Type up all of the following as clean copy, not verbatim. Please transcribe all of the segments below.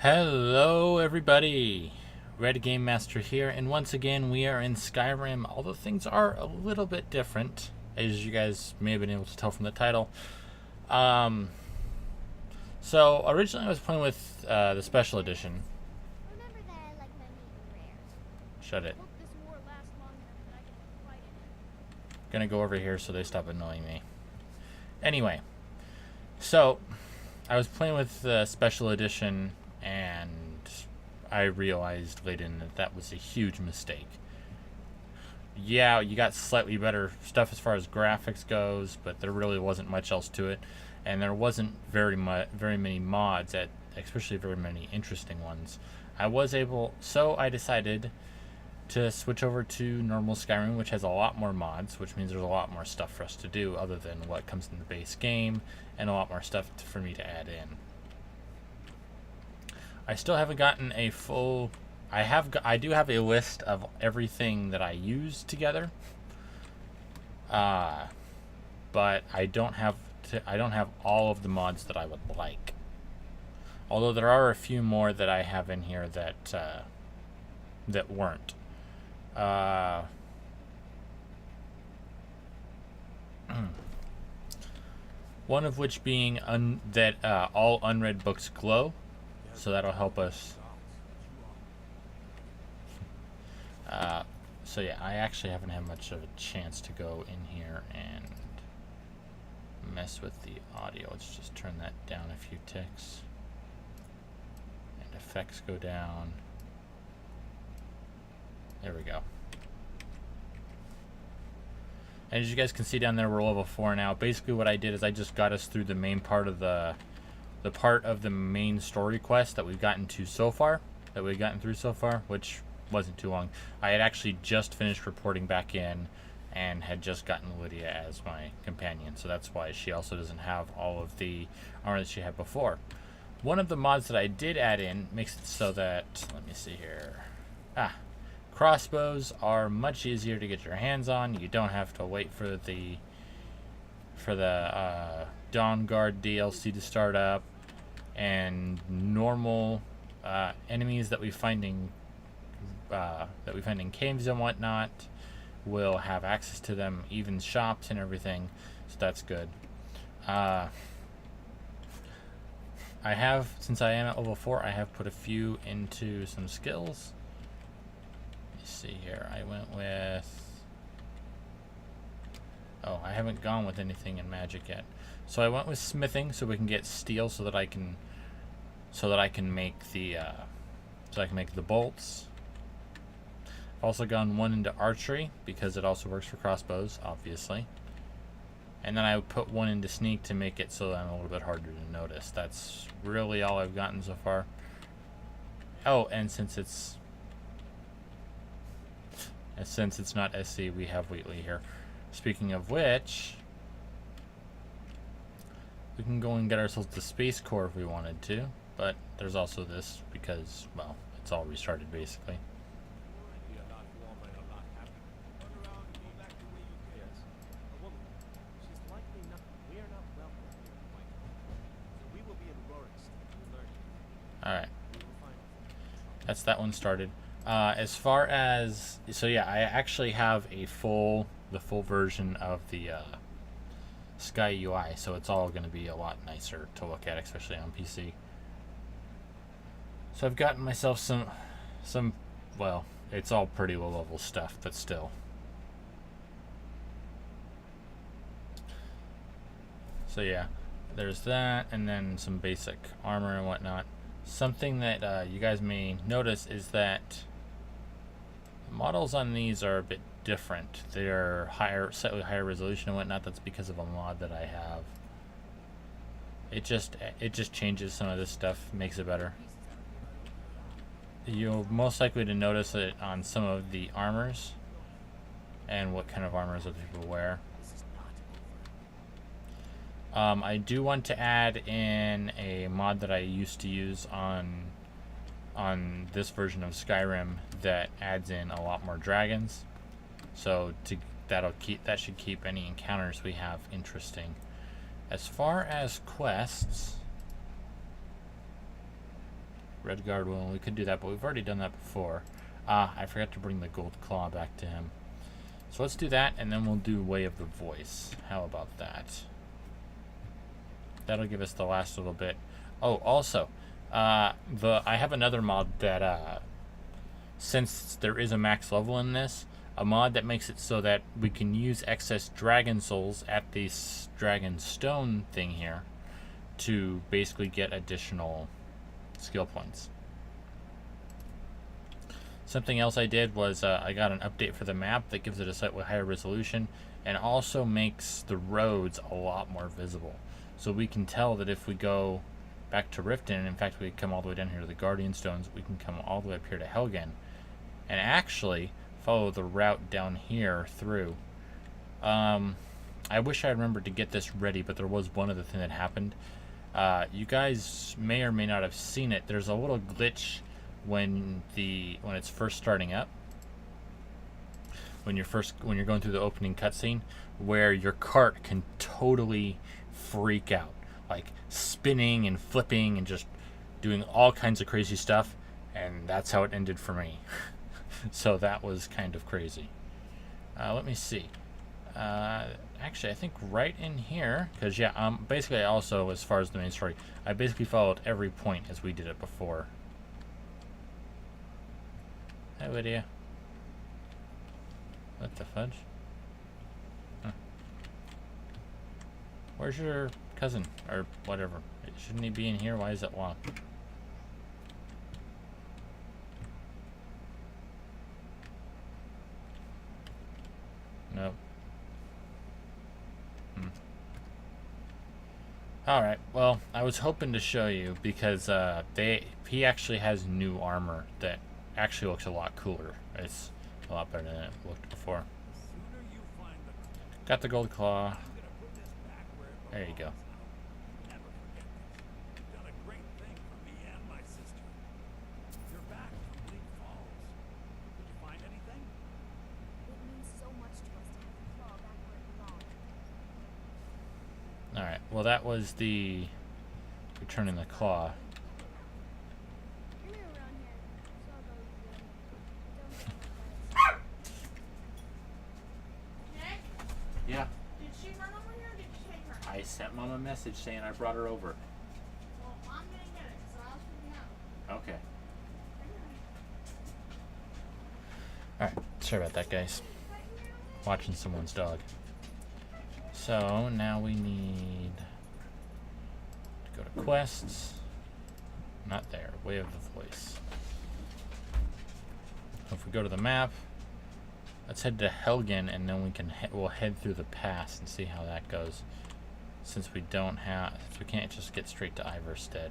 Hello everybody, Redgamemaster here, and once again we are in Skyrim, although things are a little bit different, as you guys may have been able to tell from the title. Um, so originally I was playing with the Special Edition. Remember that I like my meat rare. Shut it. Hope this war lasts long enough that I can fight it. Gonna go over here so they stop annoying me. Anyway, so I was playing with the Special Edition, and I realized late in that was a huge mistake. Yeah, you got slightly better stuff as far as graphics goes, but there really wasn't much else to it, and there wasn't very many mods, especially very many interesting ones. So I decided to switch over to normal Skyrim, which has a lot more mods, which means there's a lot more stuff for us to do other than what comes in the base game, and a lot more stuff for me to add in. I still haven't gotten a full. I do have a list of everything that I use together, but I don't have all of the mods that I would like. Although there are a few more that I have in here that weren't. One of which being that all unread books glow, so that'll help us. So yeah, I actually haven't had much of a chance to go in here and mess with the audio. Let's just turn that down a few ticks. And effects go down. There we go. And as you guys can see down there, we're level 4 now. Basically what I did is I just got us through the main part of the part of the main story quest that we've gotten through so far, which wasn't too long. I had actually just finished reporting back in and had just gotten Lydia as my companion, so that's why she also doesn't have all of the armor that she had before. One of the mods that I did add in makes it so that, let me see here, crossbows are much easier to get your hands on. You don't have to wait for the Dawn Guard DLC to start up, and normal enemies that we find in caves and whatnot will have access to them, even shops and everything, so that's good. I have, since I am at level 4, I have put a few into some skills. Let me see here, I went with, I haven't gone with anything in magic yet, so I went with smithing so we can get steel so that I can make the bolts. I've also gone one into archery because it also works for crossbows, obviously. And then I put one into sneak to make it so that I'm a little bit harder to notice. That's really all I've gotten so far. Oh, and since it's not SC, we have Wheatley here. Speaking of which, we can go and get ourselves the Space Core if we wanted to, but there's also this because, well, it's all restarted basically. Alright. That's that one started. As far as, so yeah, I actually have the full version of the Sky UI, so it's all going to be a lot nicer to look at, especially on PC. So I've gotten myself some, well, it's all pretty low level stuff, but still. So yeah, there's that, and then some basic armor and whatnot. Something that you guys may notice is that the models on these are a bit different. They're slightly higher resolution and whatnot. That's because of a mod that I have. It just changes some of this stuff, makes it better. You're most likely to notice it on some of the armors and what kind of armors other people wear. I do want to add in a mod that I used to use on this version of Skyrim that adds in a lot more dragons. So that should keep any encounters we have interesting. As far as quests, Redguard will. We could do that, but we've already done that before. Ah, I forgot to bring the gold claw back to him. So let's do that, and then we'll do Way of the Voice. How about that? That'll give us the last little bit. Oh, also, I have another mod that, since there is a max level in this, a mod that makes it so that we can use excess dragon souls at this dragon stone thing here to basically get additional skill points. Something else I did was I got an update for the map that gives it a slightly higher resolution and also makes the roads a lot more visible. So we can tell that if we go back to Riften, and in fact we come all the way down here to the Guardian Stones, we can come all the way up here to Helgen and actually follow the route down here through. I wish I remembered to get this ready, but there was one other thing that happened. You guys may or may not have seen it. There's a little glitch when it's first starting up. When you're going through the opening cutscene, where your cart can totally freak out, like spinning and flipping and just doing all kinds of crazy stuff, and that's how it ended for me. So that was kind of crazy. Let me see. Actually, I think right in here, because yeah, basically also, as far as the main story, I basically followed every point as we did it before. Hi, Lydia. What the fudge? Huh. Where's your cousin? Or whatever. Shouldn't he be in here? Why is it locked? Nope. Alright, well, I was hoping to show you because he actually has new armor that actually looks a lot cooler. It's a lot better than it looked before. Got the gold claw. There you go. Alright, well that was the returning the claw. Yeah. Did she run over here or did you take her? I sent Mom a message saying I brought her over. Well, I'm gonna get it, so I'll figure it out. Okay. Alright, sorry about that, guys. Watching someone's dog. So now we need to go to quests. Not there. Way of the Voice. If we go to the map, let's head to Helgen, and then we'll head through the pass and see how that goes. Since we can't just get straight to Ivarstead.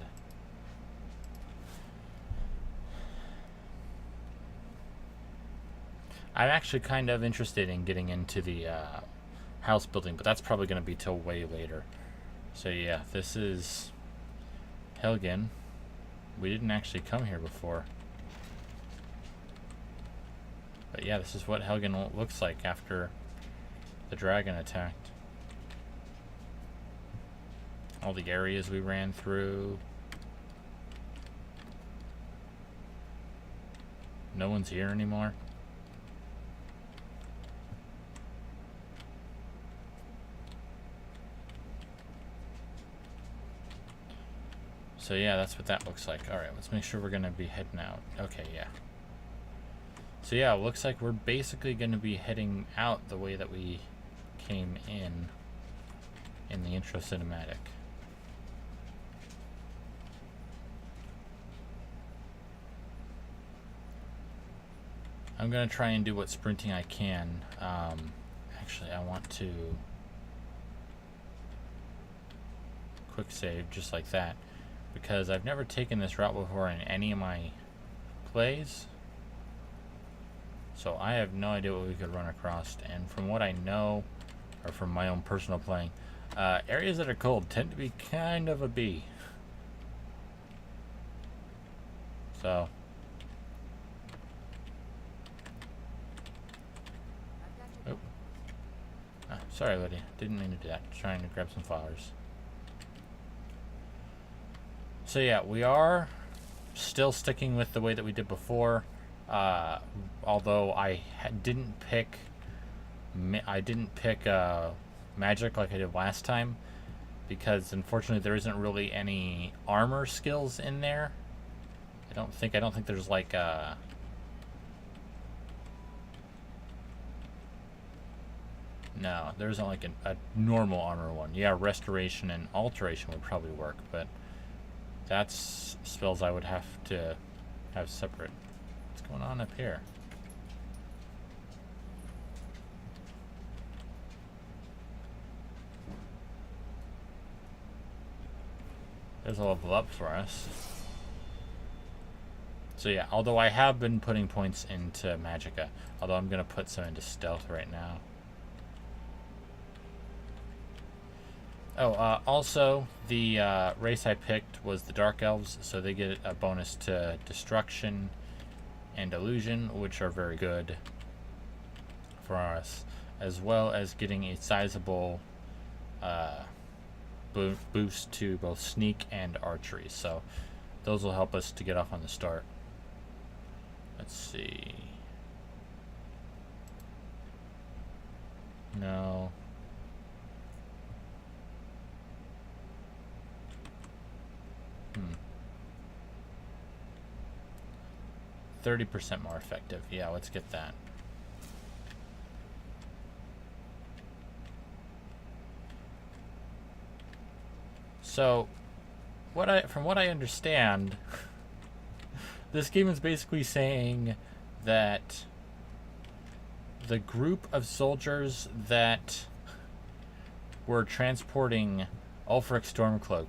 I'm actually kind of interested in getting into the house building, but that's probably going to be till way later. So yeah, this is Helgen. We didn't actually come here before. But yeah, this is what Helgen looks like after the dragon attacked. All the areas we ran through. No one's here anymore. So yeah, that's what that looks like. Alright, let's make sure we're going to be heading out. Okay, yeah. So yeah, it looks like we're basically going to be heading out the way that we came in the intro cinematic. I'm going to try and do what sprinting I can. Actually, I want to quick save just like that, because I've never taken this route before in any of my plays. So I have no idea what we could run across, and from what I know, or from my own personal playing, areas that are cold tend to be kind of a bee. So oh. Sorry, Lydia, didn't mean to do that. Trying to grab some flowers. So yeah, we are still sticking with the way that we did before. Although I didn't pick magic like I did last time, because unfortunately there isn't really any armor skills in there. I don't think there's like no, there isn't like a normal armor one. Yeah, restoration and alteration would probably work, but that's spells I would have to have separate. What's going on up here? There's a level up for us. So yeah, although I have been putting points into Magicka, although I'm going to put some into Stealth right now. Oh, also, the race I picked was the Dark Elves, so they get a bonus to Destruction and Illusion, which are very good for us, as well as getting a sizable boost to both Sneak and Archery. So those will help us to get off on the start. Let's see. No. 30% more effective. Yeah, let's get that. So, from what I understand, this game is basically saying that the group of soldiers that were transporting Ulfric Stormcloak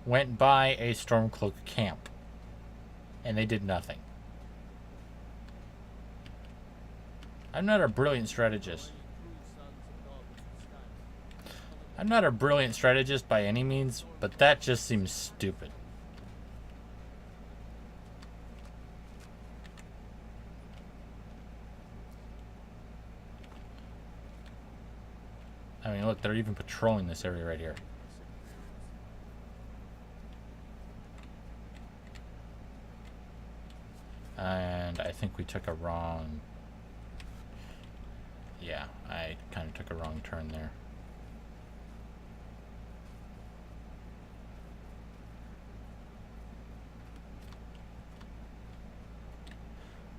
went by a Stormcloak camp, and they did nothing. I'm not a brilliant strategist. I'm not a brilliant strategist by any means, but that just seems stupid. I mean, look, they're even patrolling this area right here. And I think we took a wrong... Yeah, I kind of took a wrong turn there.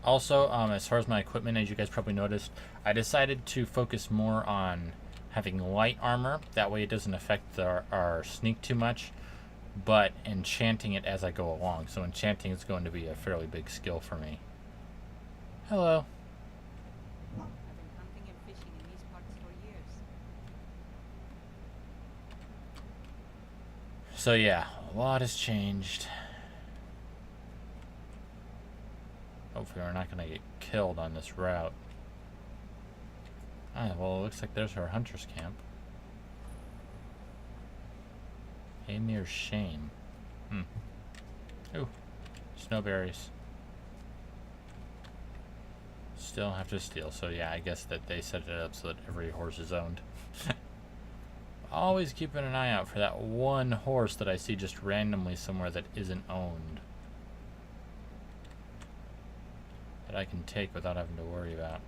Also, as far as my equipment, as you guys probably noticed, I decided to focus more on having light armor. That way it doesn't affect our sneak too much, but enchanting it as I go along. So enchanting is going to be a fairly big skill for me. Hello. I've been hunting and fishing in these parts for years. So yeah, a lot has changed. Hopefully we're not going to get killed on this route. Ah, well, it looks like there's our hunter's camp. Hamir's Shame. Ooh, snowberries. Still have to steal, so yeah, I guess that they set it up so that every horse is owned. Always keeping an eye out for that one horse that I see just randomly somewhere that isn't owned, that I can take without having to worry about.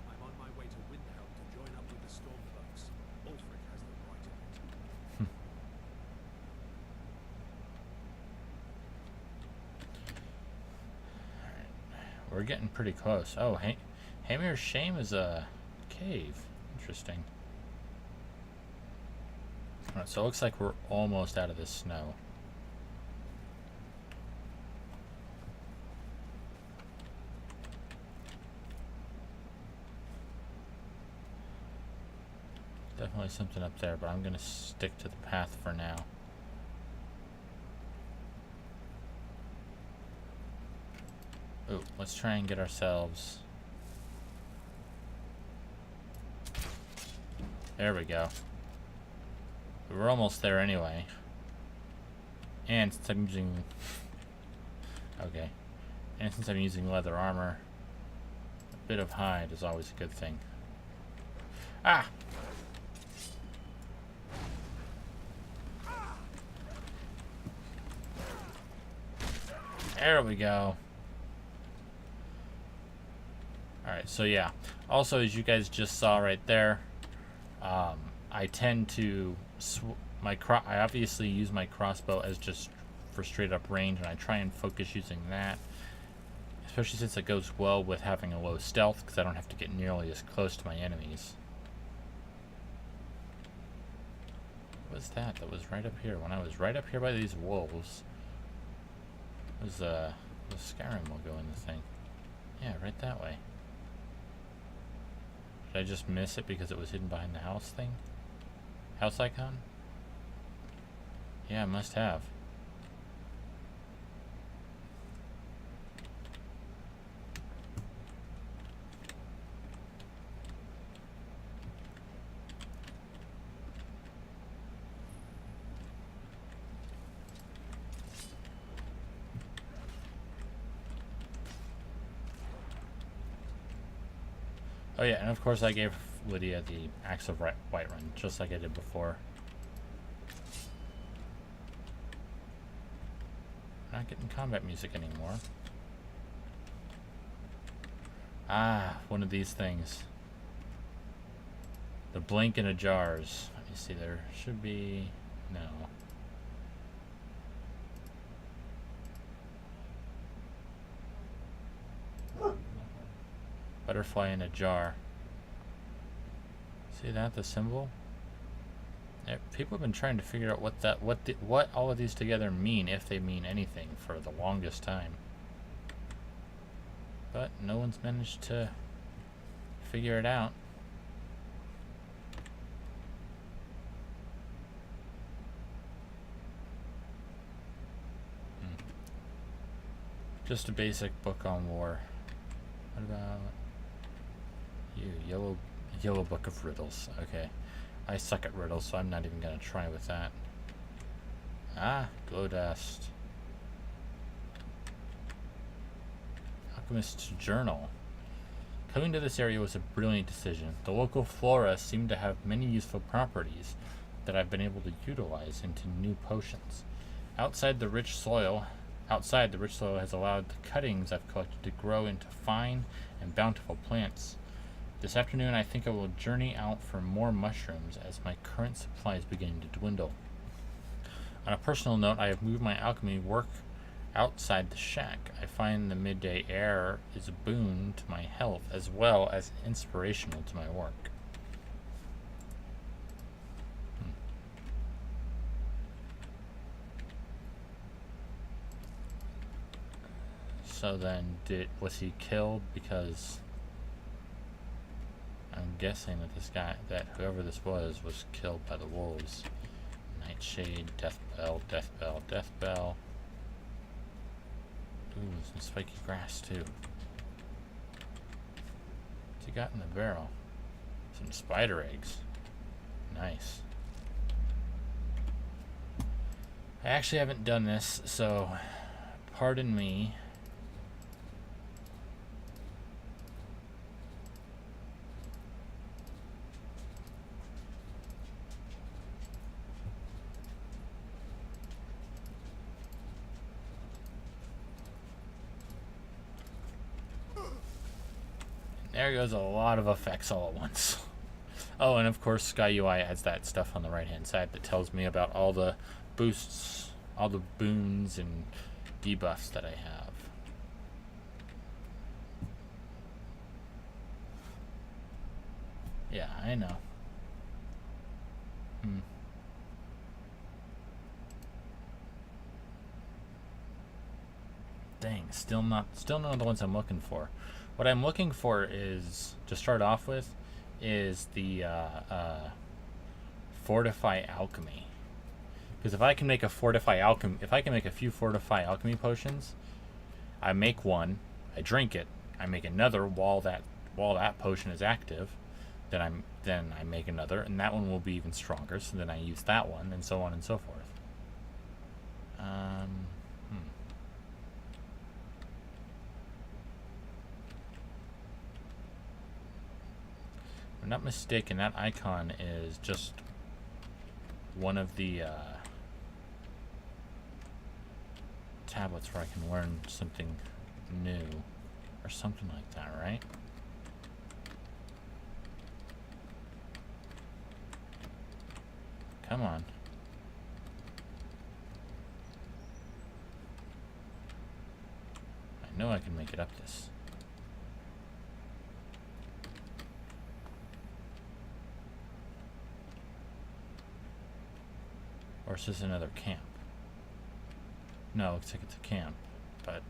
I'm on my way to Windhelm to join up with the Stormcloaks. Ulfric has the right of it. Alright, we're getting pretty close. Oh, Hamir's Shame is a cave. Interesting. Alright, so it looks like we're almost out of this snow. Definitely something up there, but I'm going to stick to the path for now. Ooh, let's try and get ourselves... There we go. We're almost there anyway. And since I'm using... Okay. And since I'm using leather armor, a bit of hide is always a good thing. Ah! There we go. Alright, so yeah. Also, as you guys just saw right there, I tend to... I obviously use my crossbow as just for straight up range, and I try and focus using that. Especially since it goes well with having a low stealth, because I don't have to get nearly as close to my enemies. What was that? That was right up here. When I was right up here by these wolves, was the Skyrim will go in the thing. Yeah, right that way. Did I just miss it because it was hidden behind the house thing? House icon? Yeah, I must have. Oh yeah, and of course I gave Lydia the Axe of Whiterun, just like I did before. Not getting combat music anymore. Ah, one of these things. The blink in a jars. Let me see, there should be... no. Butterfly in a jar. See that, the symbol? Yeah, people have been trying to figure out what all of these together mean, if they mean anything, for the longest time. But no one's managed to figure it out. Just a basic book on war. What about you? Yellow book of riddles. Okay. I suck at riddles, so I'm not even gonna try with that. Ah, glow dust. Alchemist's journal. Coming to this area was a brilliant decision. The local flora seemed to have many useful properties that I've been able to utilize into new potions. Outside, the rich soil has allowed the cuttings I've collected to grow into fine and bountiful plants. This afternoon, I think I will journey out for more mushrooms as my current supply is beginning to dwindle. On a personal note, I have moved my alchemy work outside the shack. I find the midday air is a boon to my health as well as inspirational to my work. So then, was he killed because... I'm guessing that whoever this was killed by the wolves. Nightshade, death bell, death bell, death bell. Ooh, some spiky grass too. What's he got in the barrel? Some spider eggs. Nice. I actually haven't done this, so pardon me. There goes a lot of effects all at once. Oh, and of course Sky UI adds that stuff on the right hand side that tells me about all the boosts, all the boons and debuffs that I have. Yeah, I know. Dang, still none of the ones I'm looking for. What I'm looking for is, to start off with, is the Fortify Alchemy. Because if I can make a few Fortify Alchemy potions, I make one, I drink it, I make another while that potion is active, then I make another, and that one will be even stronger. So then I use that one, and so on and so forth. If I'm not mistaken, that icon is just one of the tablets where I can learn something new. Or something like that, right? Come on. I know I can make it up this. Or is this another camp? No, looks like it's a camp. But,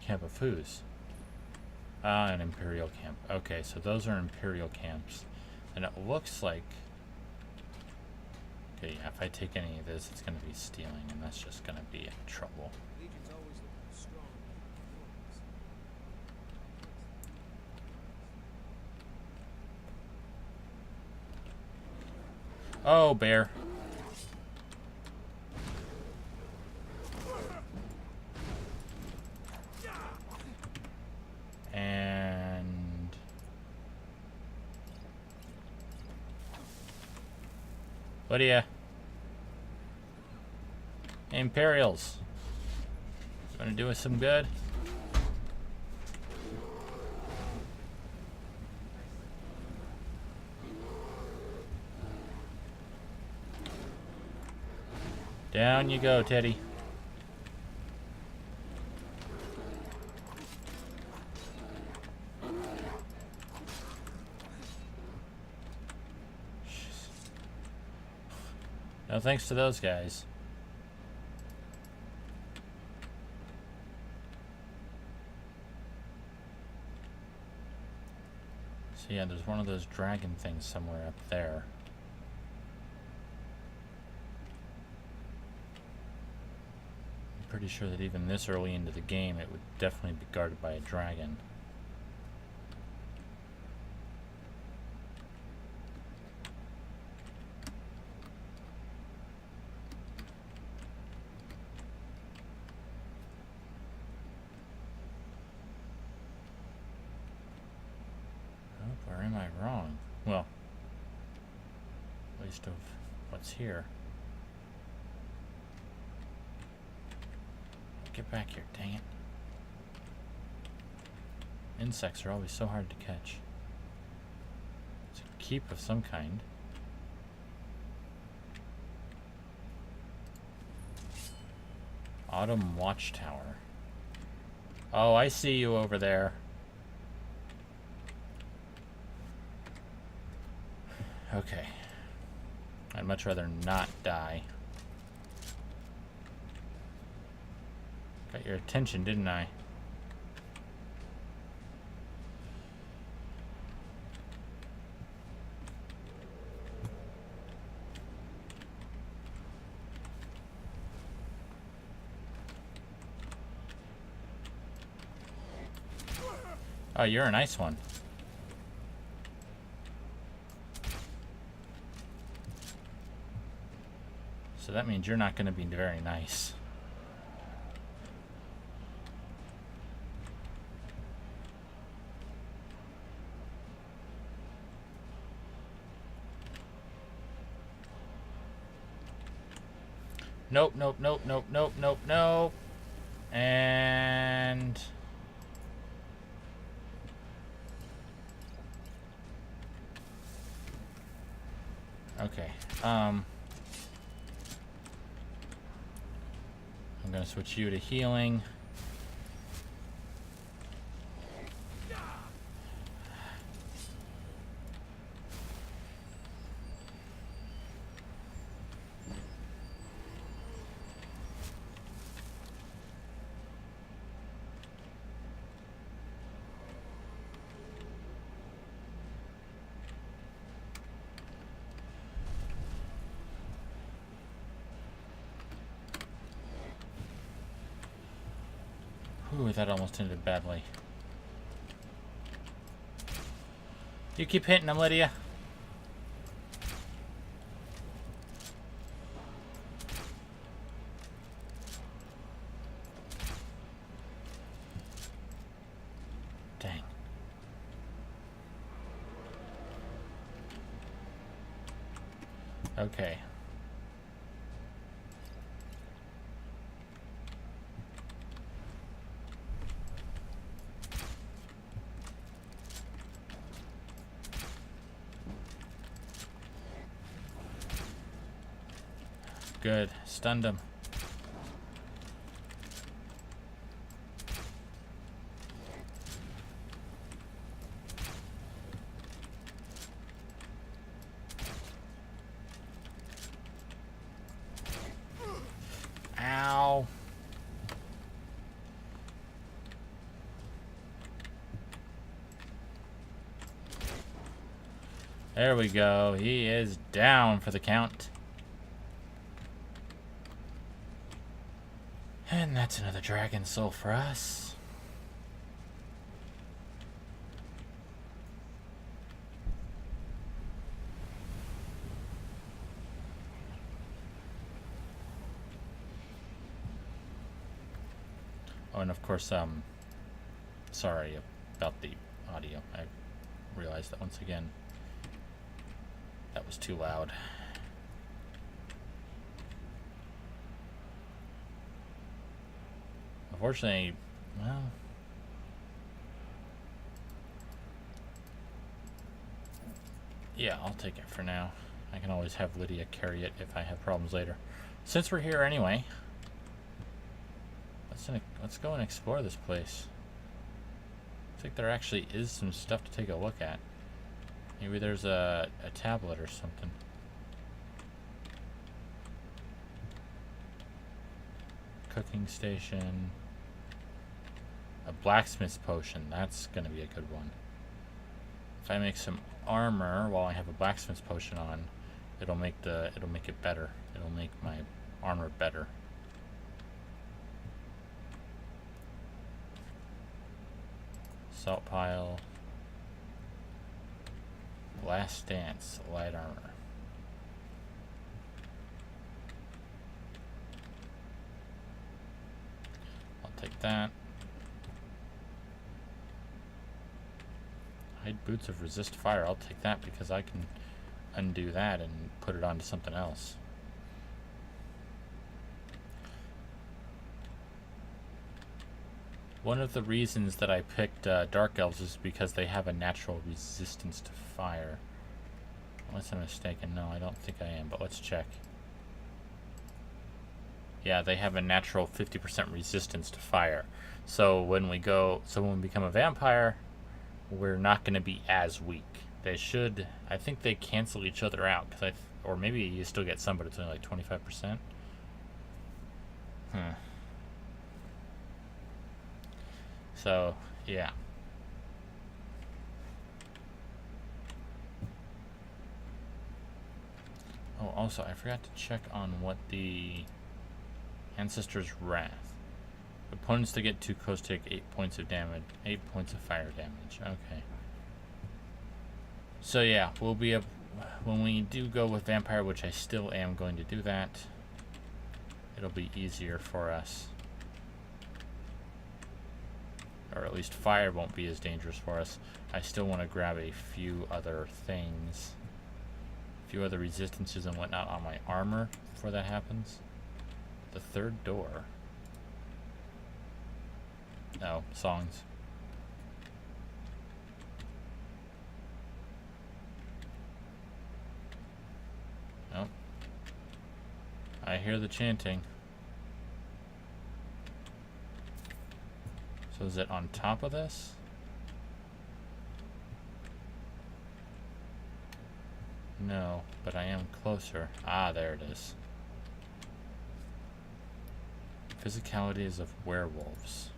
camp of whose? Ah, an Imperial camp. Okay, so those are Imperial camps. And it looks like... Okay, yeah, if I take any of this, it's going to be stealing, and that's just going to be in trouble. Legion's always looking strong. Oh, bear. And... Lydia. Imperials. Gonna do us some good? Down you go, Teddy. No thanks to those guys. So yeah, there's one of those dragon things somewhere up there. I'm pretty sure that even this early into the game it would definitely be guarded by a dragon. Or am I wrong? Well, at least of what's here. Get back here, dang it. Insects are always so hard to catch. It's a keep of some kind. Autumn Watchtower. Oh, I see you over there. Okay. I'd much rather not die. Got your attention, didn't I? Oh, you're a nice one. So that means you're not going to be very nice. Nope, nope, nope, nope, nope, nope, nope. And... Okay, I'm gonna switch you to healing. Ooh, that almost ended badly. You keep hitting him, Lydia. Dang. Okay. Good. Stunned him. Ow. There we go. He is down for the count. And that's another dragon soul for us. Oh, and of course, sorry about the audio. I realized that once again. That was too loud. Unfortunately, well, yeah, I'll take it for now. I can always have Lydia carry it if I have problems later. Since we're here anyway, let's go and explore this place. I think there actually is some stuff to take a look at. Maybe there's a tablet or something. Cooking station. A blacksmith's potion. That's gonna be a good one. If I make some armor while I have a blacksmith's potion on, it'll make it better. It'll make my armor better. Salt pile. Last Dance, light armor. I'll take that. Hide boots of resist fire. I'll take that because I can undo that and put it onto something else. One of the reasons that I picked Dark Elves is because they have a natural resistance to fire. Unless I'm mistaken. No, I don't think I am, but let's check. Yeah, they have a natural 50% resistance to fire. So when we become a vampire, we're not going to be as weak. They should, I think they cancel each other out, or maybe you still get some, but it's only like 25%. So, yeah. Oh, also, I forgot to check on what the Ancestor's Wrath. Opponents that get too close take 8 points of damage, 8 points of fire damage. Okay. So yeah, we'll be when we do go with Vampire, which I still am going to do that, it'll be easier for us. Or at least fire won't be as dangerous for us. I still want to grab a few other things. A few other resistances and whatnot on my armor before that happens. The third door. No, songs. Nope. I hear the chanting. So is it on top of this? No, but I am closer. Ah, there it is. Physicalities of werewolves.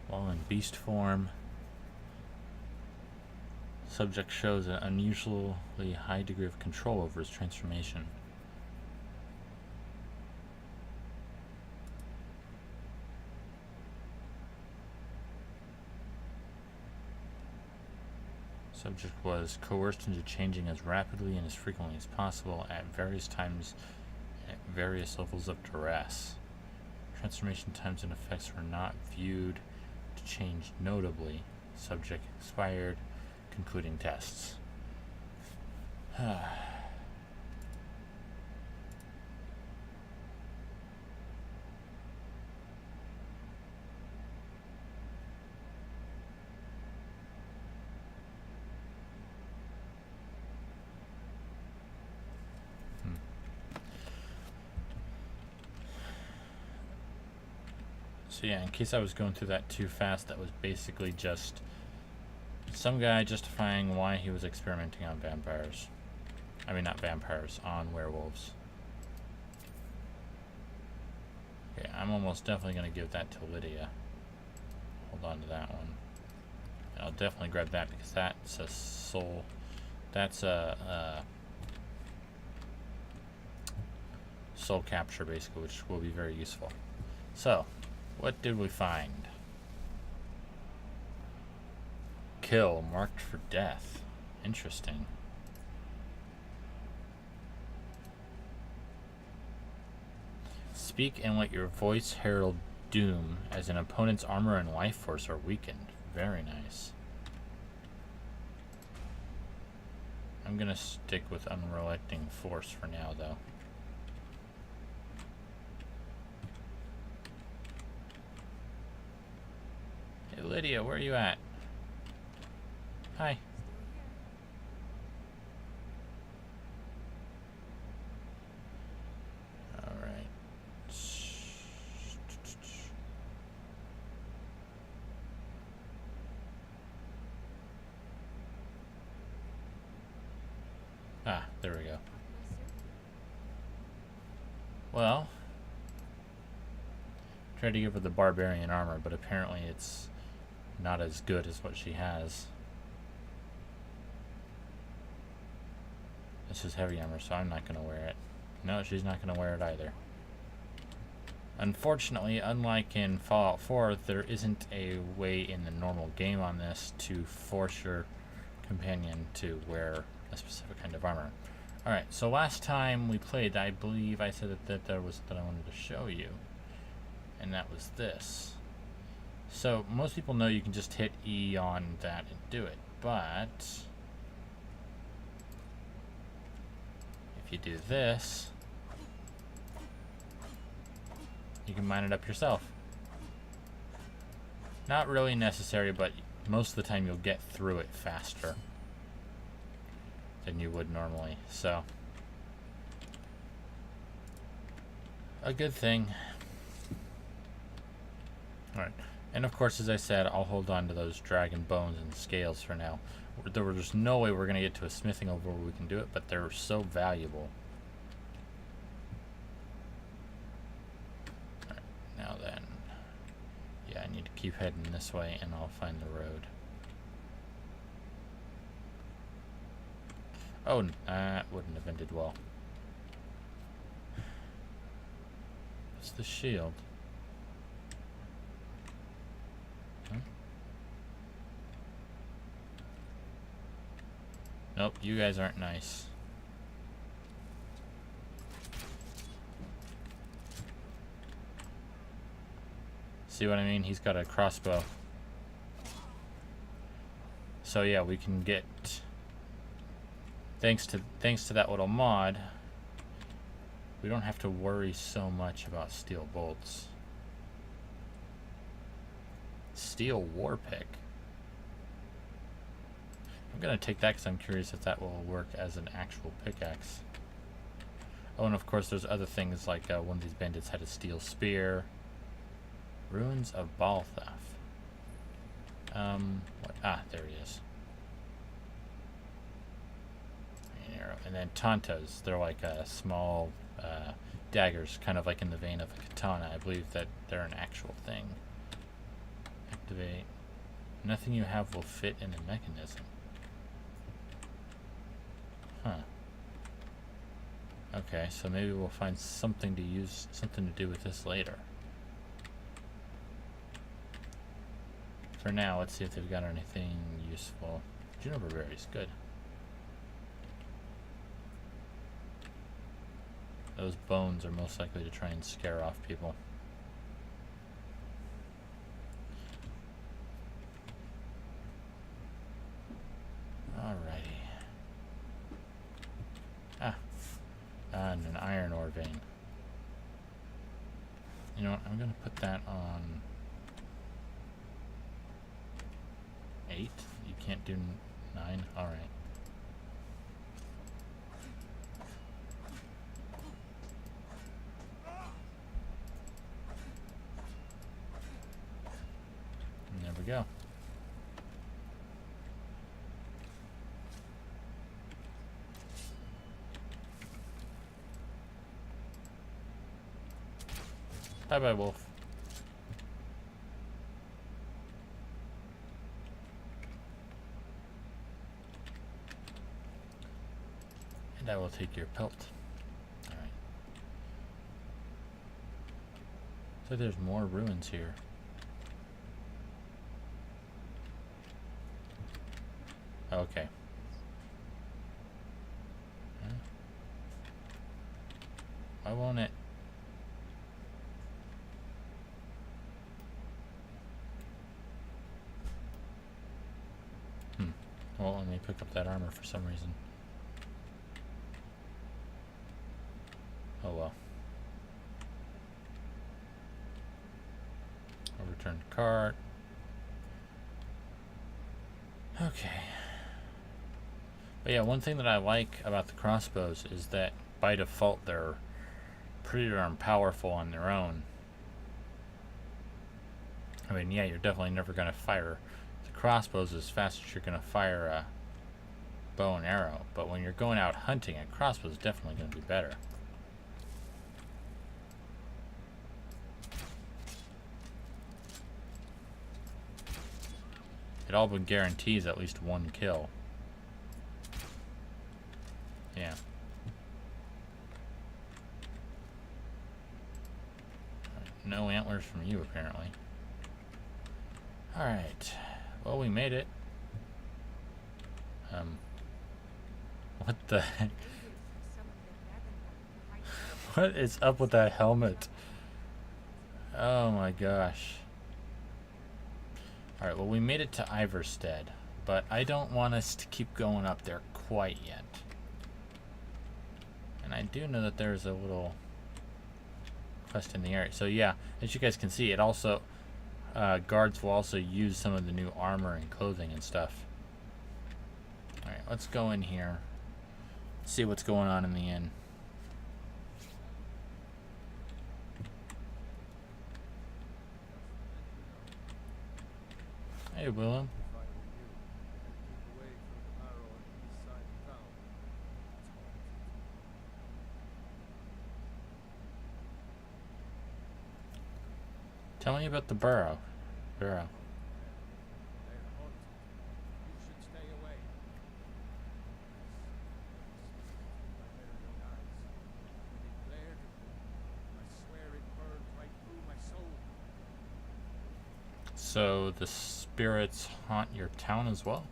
While in beast form, subject shows an unusually high degree of control over his transformation. Subject was coerced into changing as rapidly and as frequently as possible at various times at various levels of duress. Transformation times and effects were not viewed to change notably. Subject expired. Concluding tests. So yeah, in case I was going through that too fast, that was basically just some guy justifying why he was experimenting on vampires. I mean, not vampires, on werewolves. Okay, I'm almost definitely going to give that to Lydia. Hold on to that one. And I'll definitely grab that because that's a soul. That's a soul capture, basically, which will be very useful. So, what did we find? Kill marked for death. Interesting. Speak and let your voice herald doom as an opponent's armor and life force are weakened. Very nice. I'm gonna stick with unrelenting force for now, though. Hey Lydia, where are you at? Hi. Alright. Ah, there we go. Well, tried to give her the barbarian armor, but apparently it's not as good as what she has. This is heavy armor, so I'm not going to wear it. No, she's not going to wear it either. Unfortunately, unlike in Fallout 4, there isn't a way in the normal game on this to force your companion to wear a specific kind of armor. Alright, so last time we played, I believe I said that there was something I wanted to show you. And that was this. So, most people know you can just hit E on that and do it, but if you do this, you can mine it up yourself. Not really necessary, but most of the time you'll get through it faster than you would normally, so a good thing. Alright, and of course, as I said, I'll hold on to those dragon bones and scales for now. There's no way we're going to get to a smithing over where we can do it, but they're so valuable. Alright, now then. Yeah, I need to keep heading this way and I'll find the road. Oh, that wouldn't have ended well. What's the shield? Huh? Nope, you guys aren't nice. See what I mean? He's got a crossbow. So yeah, we can get, thanks to that little mod, we don't have to worry so much about steel bolts. Steel war pick. I'm gonna take that because I'm curious if that will work as an actual pickaxe. Oh, and of course there's other things like one of these bandits had a steel spear. Ruins of Balthaf. What? Ah, there he is. An arrow. And then Tantas. They're like small daggers, kind of like in the vein of a katana. I believe that they're an actual thing. Activate. Nothing you have will fit in the mechanism. Huh. Okay, so maybe we'll find something to do with this later. For now, let's see if they've got anything useful. Juniper berries, good. Those bones are most likely to try and scare off people. Alrighty. Ah, and an iron ore vein. You know what, I'm gonna put that on 8. You can't do 9? Alright. we go. Bye bye, wolf. And I will take your pelt. Alright. So there's more ruins here. Okay. Huh? Why won't it? Well, let me pick up that armor for some reason. Oh well. I'll return to cart. Okay. But yeah, one thing that I like about the crossbows is that by default they're pretty darn powerful on their own. I mean, yeah, you're definitely never going to fire the crossbows as fast as you're going to fire a bow and arrow. But when you're going out hunting, a crossbow is definitely going to be better. It all but guarantees at least one kill. Yeah. No antlers from you, apparently. Alright. Well, we made it. What the heck? What is up with that helmet? Oh my gosh. Alright, well, we made it to Iverstead, but I don't want us to keep going up there quite yet. And I do know that there's a little quest in the area. So yeah, as you guys can see, it also guards will also use some of the new armor and clothing and stuff. Alright, let's go in here, see what's going on in the inn. Hey, Willem. Tell me about the burrow. Burrow. So the spirits haunt your town as well?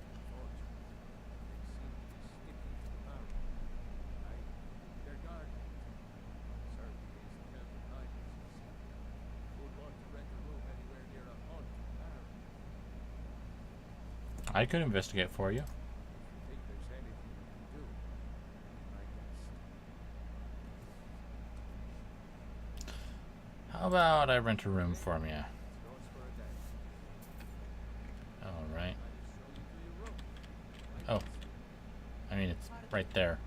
I could investigate for you. How about I rent a room for me? Alright. Oh. I mean, it's right there.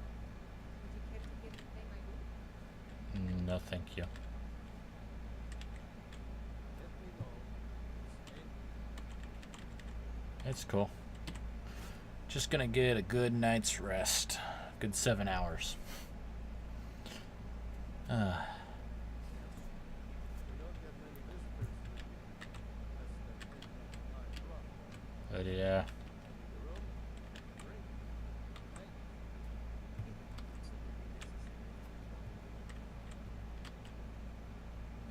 No, thank you. It's cool. Just gonna get a good night's rest. Good 7 hours. But yeah.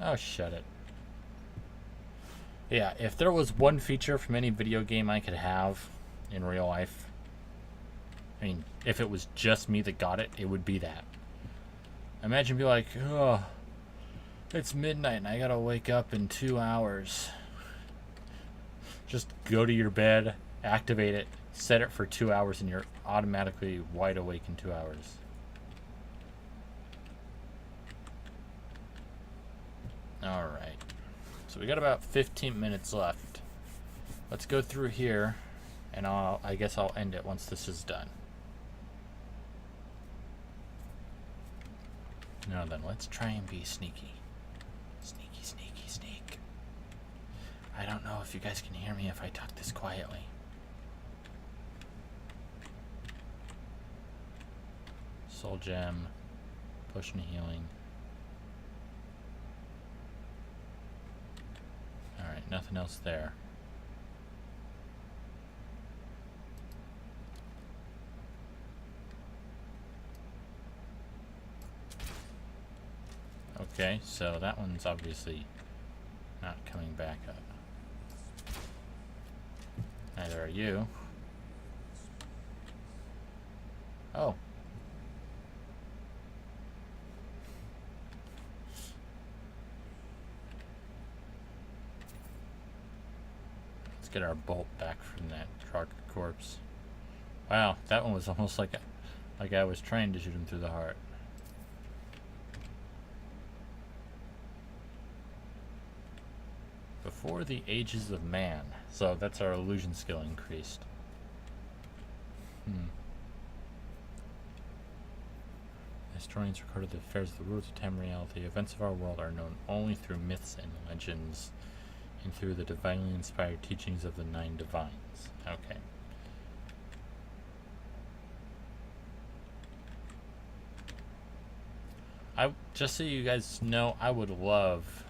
Oh, shut it. Yeah, if there was one feature from any video game I could have in real life, I mean, if it was just me that got it, it would be that. Imagine be like, oh, it's midnight and I gotta wake up in 2 hours. Just go to your bed, activate it, set it for 2 hours, and you're automatically wide awake in 2 hours. Alright. So we got about 15 minutes left. Let's go through here, and I guess I'll end it once this is done. Now then, let's try and be sneaky. Sneaky, sneaky, sneak. I don't know if you guys can hear me if I talk this quietly. Soul gem, potion of healing. Alright, nothing else there. Okay, so that one's obviously not coming back up. Neither are you. Oh. Let's get our bolt back from that truck corpse. Wow, that one was almost like I was trying to shoot him through the heart. Before the ages of man. So that's our illusion skill increased. Historians recorded the affairs of the world of time reality. Events of our world are known only through myths and legends, and through the divinely inspired teachings of the 9 divines. Okay. Just so you guys know, I would love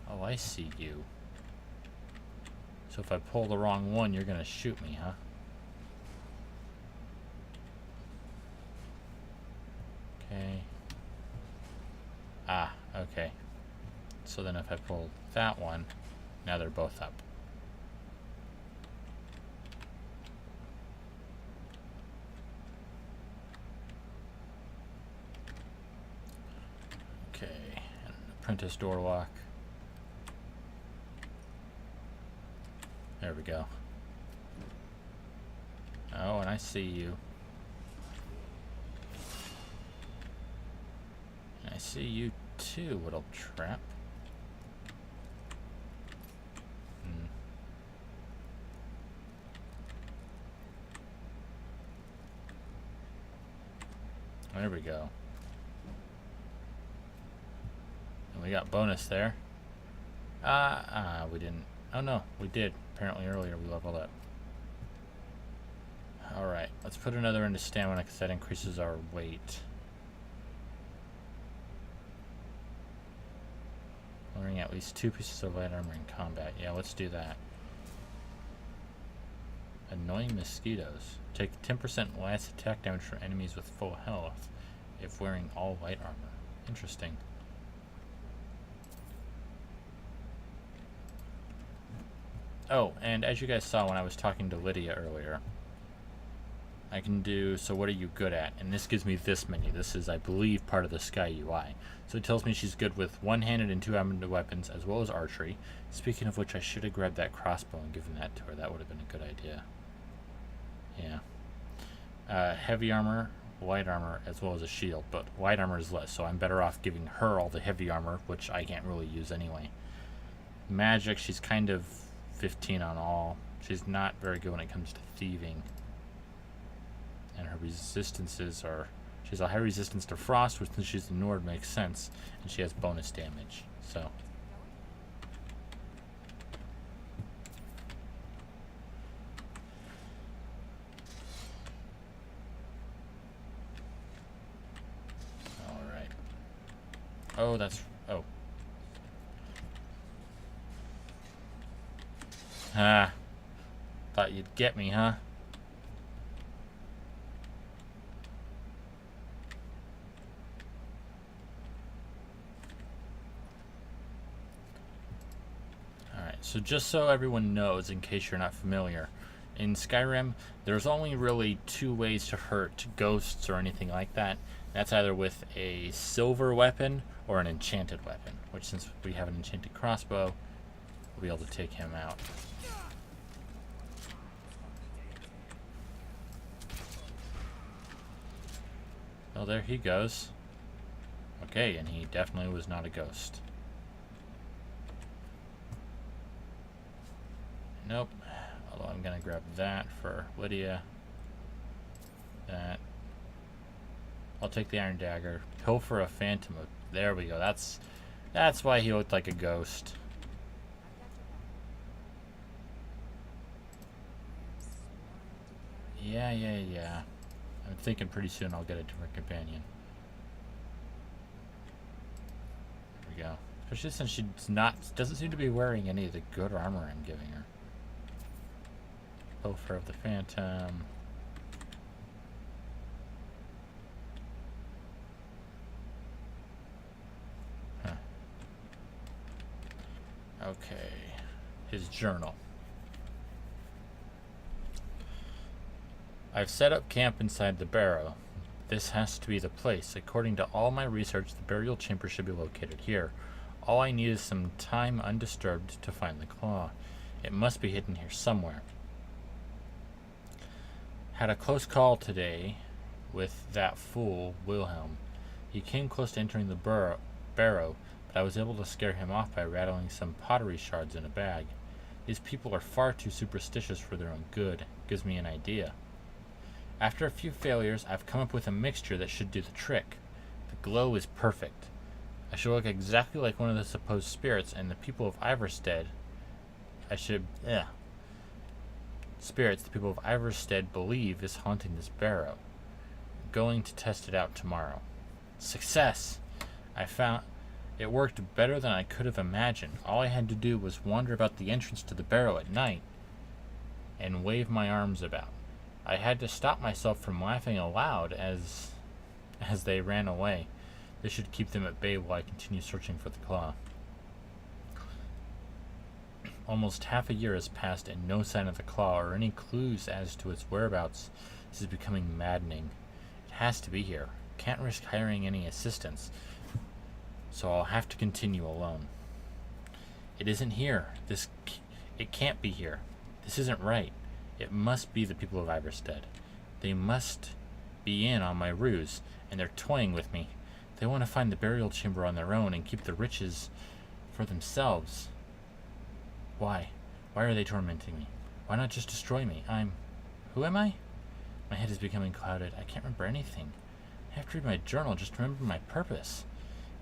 Oh, I see you. So if I pull the wrong one, you're gonna shoot me, huh? Okay. Ah, okay. So then if I pull that one, now they're both up. Okay, and apprentice door lock. There we go. Oh, and I see you. And I see you too, little trap. There we go. And we got bonus there. We didn't. Oh no, we did. Apparently earlier we leveled up. Alright, let's put another into stamina because that increases our weight. Wearing at least 2 pieces of light armor in combat. Yeah, let's do that. Annoying mosquitoes. Take 10% less attack damage from enemies with full health if wearing all light armor. Interesting. Oh, and as you guys saw when I was talking to Lydia earlier, I can do, so what are you good at? And this gives me this menu. This is, I believe, part of the Sky UI. So it tells me she's good with one-handed and two-handed weapons, as well as archery. Speaking of which, I should have grabbed that crossbow and given that to her. That would have been a good idea. Yeah. Heavy armor, light armor, as well as a shield. But light armor is less, so I'm better off giving her all the heavy armor, which I can't really use anyway. Magic, she's kind of 15 on all. She's not very good when it comes to thieving. And her resistances are... She has a high resistance to frost, which since she's the Nord makes sense. And she has bonus damage, so... Alright. Oh, that's... Oh. Ah. Thought you'd get me, huh? So just so everyone knows, in case you're not familiar, in Skyrim, there's only really 2 ways to hurt ghosts or anything like that. That's either with a silver weapon or an enchanted weapon, which since we have an enchanted crossbow, we'll be able to take him out. Oh, there he goes. Okay, and he definitely was not a ghost. Nope. Although I'm gonna grab that for Lydia. That. I'll take the iron dagger. Pilfer a phantom There we go. That's why he looked like a ghost. I've got your back. I am sworn to carry Yeah. I'm thinking pretty soon I'll get a different companion. There we go. Especially since doesn't seem to be wearing any of the good armor I'm giving her. Pilfer of the Phantom. Huh. Okay. His journal. I've set up camp inside the barrow. This has to be the place. According to all my research, the burial chamber should be located here. All I need is some time undisturbed to find the claw. It must be hidden here somewhere. Had a close call today with that fool, Wilhelm. He came close to entering the barrow, but I was able to scare him off by rattling some pottery shards in a bag. These people are far too superstitious for their own good. Gives me an idea. After a few failures, I've come up with a mixture that should do the trick. The glow is perfect. I should look exactly like one of the supposed spirits, and the people of Iverstead the people of Iverstead believe is haunting this barrow. Going to test it out tomorrow. Success! I found it worked better than I could have imagined. All I had to do was wander about the entrance to the barrow at night and wave my arms about. I had to stop myself from laughing aloud as they ran away. This should keep them at bay while I continue searching for the claw. Almost half a year has passed and no sign of the claw or any clues as to its whereabouts. This is becoming maddening. It has to be here. Can't risk hiring any assistance, so I'll have to continue alone. It isn't here. It can't be here. This isn't right. It must be the people of Iverstead. They must be in on my ruse, and they're toying with me. They want to find the burial chamber on their own and keep the riches for themselves. Why? Why are they tormenting me? Why not just destroy me? Who am I? My head is becoming clouded. I can't remember anything. I have to read my journal just to remember my purpose.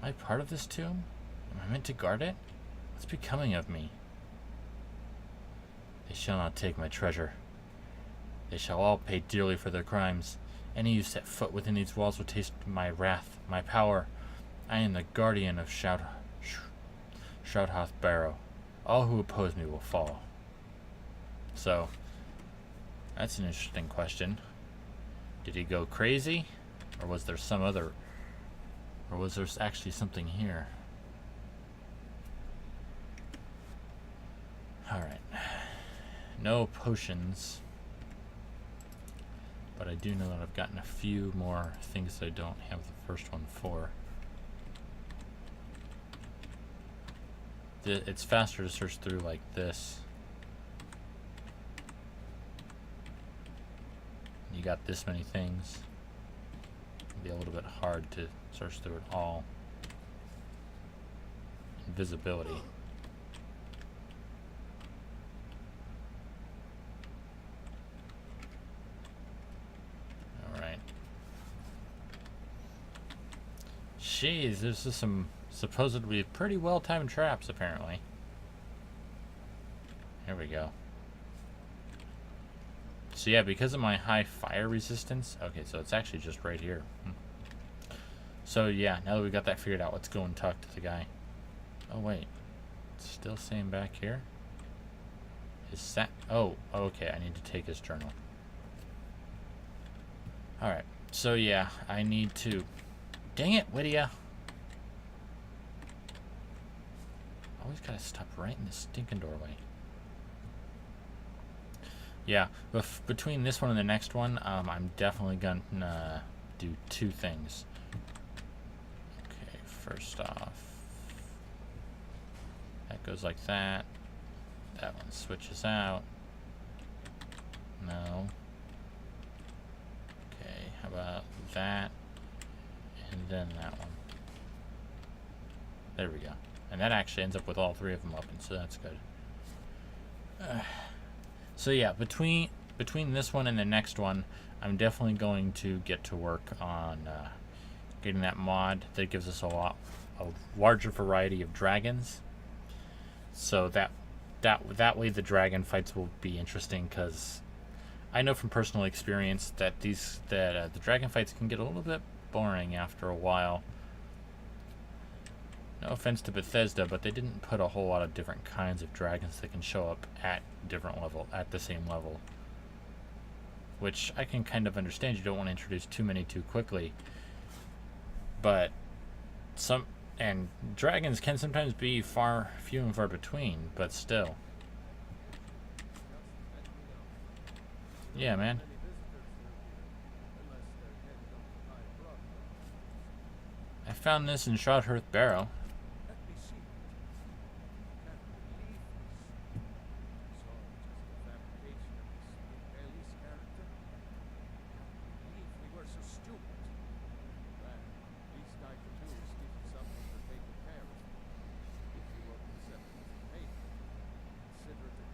Am I part of this tomb? Am I meant to guard it? What's becoming of me? They shall not take my treasure. They shall all pay dearly for their crimes. Any who set foot within these walls will taste my wrath, my power. I am the guardian of Shroudhoth Barrow. All who oppose me will fall. So, that's an interesting question. Did he go crazy? Or was there actually something here? Alright. No potions. But I do know that I've gotten a few more things that I don't have the first one for. It's faster to search through like this. You got this many things. It'll be a little bit hard to search through it all. Invisibility. Alright. Jeez, there's just some supposedly pretty well-timed traps, apparently. Here we go. So yeah, because of my high fire resistance... Okay, so it's actually just right here. So yeah, now that we got that figured out, let's go and talk to the guy. Oh wait. It's still saying back here? Is that... Oh, okay, I need to take his journal. Alright, so yeah, I need to... Dang it, Whittia! Always gotta stop right in the stinking doorway. Yeah, between this one and the next one, I'm definitely gonna do two things. Okay, first off, that goes like that. That one switches out. No. Okay, how about that? And then that one. There we go. And that actually ends up with all three of them open, so that's good. So yeah, between this one and the next one, I'm definitely going to get to work on getting that mod that gives us a larger variety of dragons. So that way the dragon fights will be interesting, because I know from personal experience that the dragon fights can get a little bit boring after a while. No offense to Bethesda, but they didn't put a whole lot of different kinds of dragons that can show up at the same level. Which I can kind of understand. You don't want to introduce too many too quickly. But dragons can sometimes be few and far between, but still. Yeah, man. I found this in Shroudhearth Barrow. Let me see. Can't believe this. So, just a fabrication of this Bailey's character? Can't believe we were so stupid. Well, least I could do is give you something for taking care of me. If you won't accept it as a payment, consider it a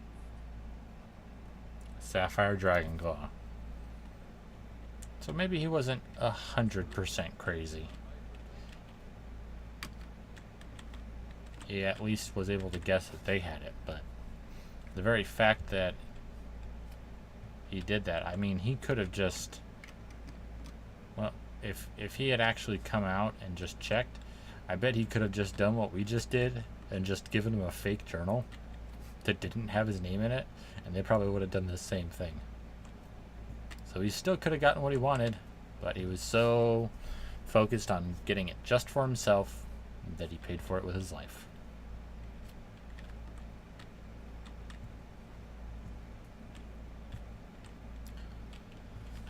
gift. Sapphire Dragonglaw. So maybe he wasn't 100% crazy. He at least was able to guess that they had it, but the very fact that he did that, I mean, he could have just, well, if he had actually come out and just checked, I bet he could have just done what we just did and just given him a fake journal that didn't have his name in it, and they probably would have done the same thing. So he still could have gotten what he wanted, but he was so focused on getting it just for himself that he paid for it with his life.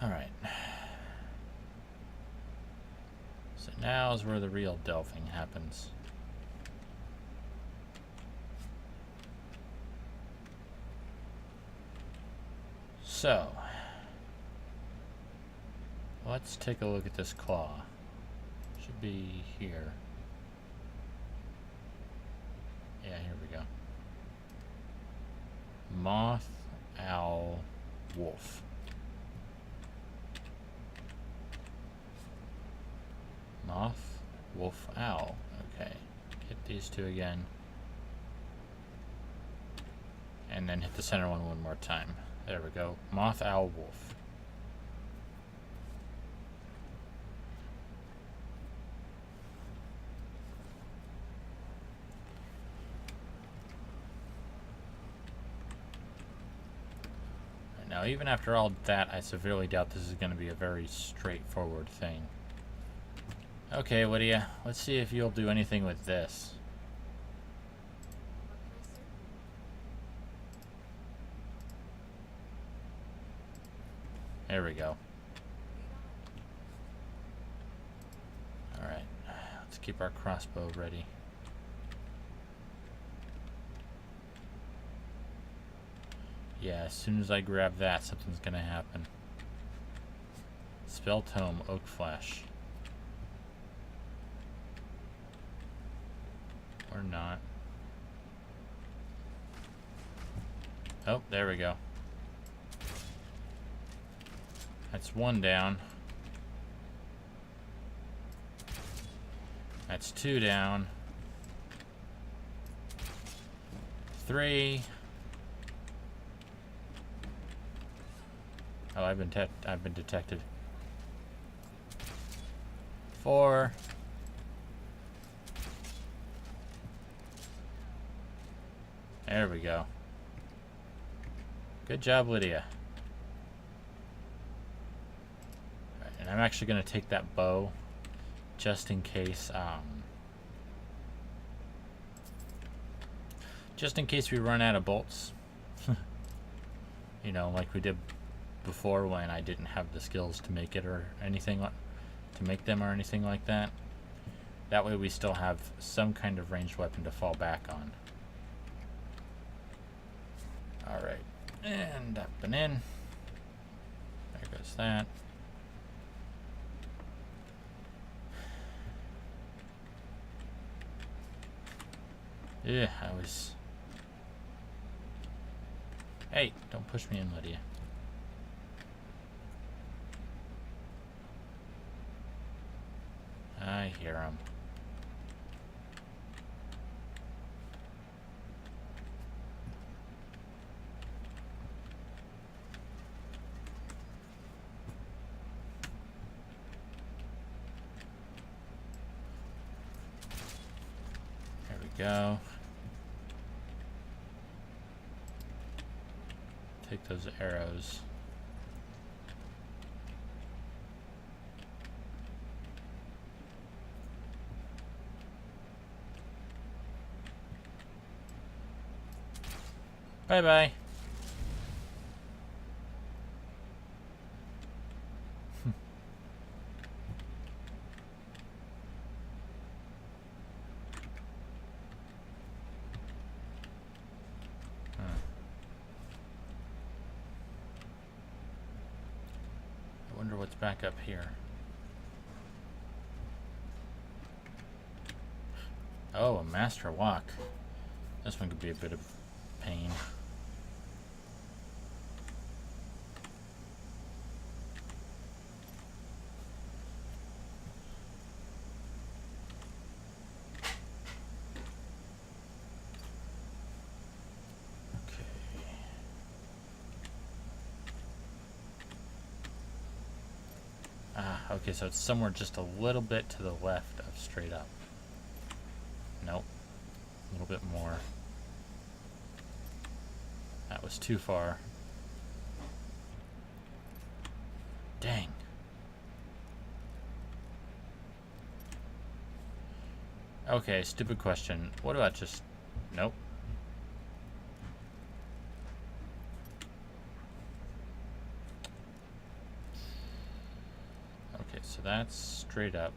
Alright. So now is where the real delving happens. So, let's take a look at this claw. Should be here. Yeah, here we go. Moth, owl, wolf. Moth, wolf, owl. Okay. Hit these two again. And then hit the center one more time. There we go. Moth, owl, wolf. Right, now, even after all that, I severely doubt this is going to be a very straightforward thing. Okay, Lydia, let's see if you'll do anything with this. There we go. Alright, let's keep our crossbow ready. Yeah, as soon as I grab that, something's gonna happen. Spell Tome, Oak Flash. Or not. Oh, there we go. That's one down. That's two down. 3. Oh, I've been detected. 4. There we go. Good job, Lydia. Right, and I'm actually going to take that bow just in case we run out of bolts. You know, like we did before when I didn't have the skills to make it or anything to make them or anything like that. That way we still have some kind of ranged weapon to fall back on. Alright, and up and in. There goes that. Yeah, I was... Hey, don't push me in, Lydia. I hear him. There we go. Take those arrows. Bye-bye. I wonder what's back up here. Oh, a master walk. This one could be a bit of pain. Okay, so it's somewhere just a little bit to the left of straight up. Nope. A little bit more. That was too far. Dang. Okay, stupid question. What about just... Nope. Okay, so that's straight up.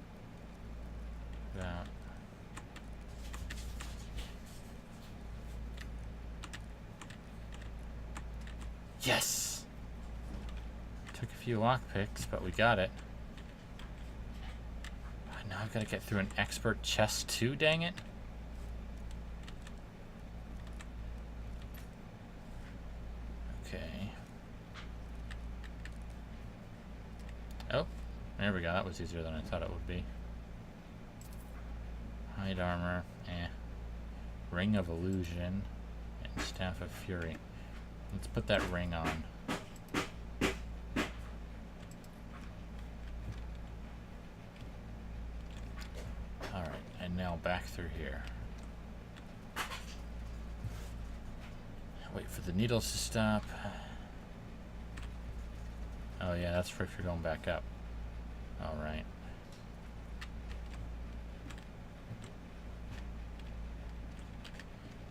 That. Yes! Took a few lockpicks, but we got it. Now I've got to get through an expert chest too, dang it. Okay. Oh, there we go. That was easier than I thought it would be. Hide armor, Ring of Illusion, and Staff of Fury. Let's put that ring on. Alright, and now back through here. Wait for the needles to stop. Oh yeah, that's for if you're going back up. Alright.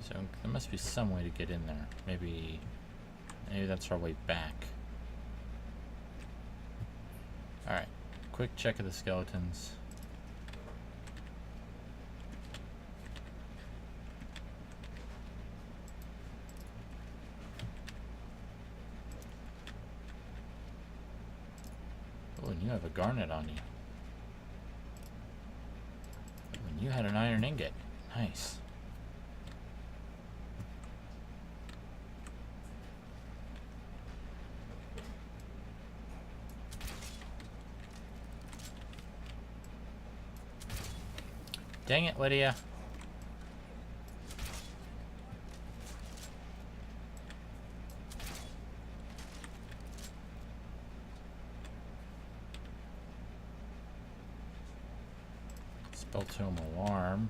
So there must be some way to get in there. Maybe that's our way back. Alright, quick check of the skeletons. Oh, and you have a garnet on you. Oh, and you had an iron ingot. Nice. Dang it, Lydia. Spell Tome Alarm.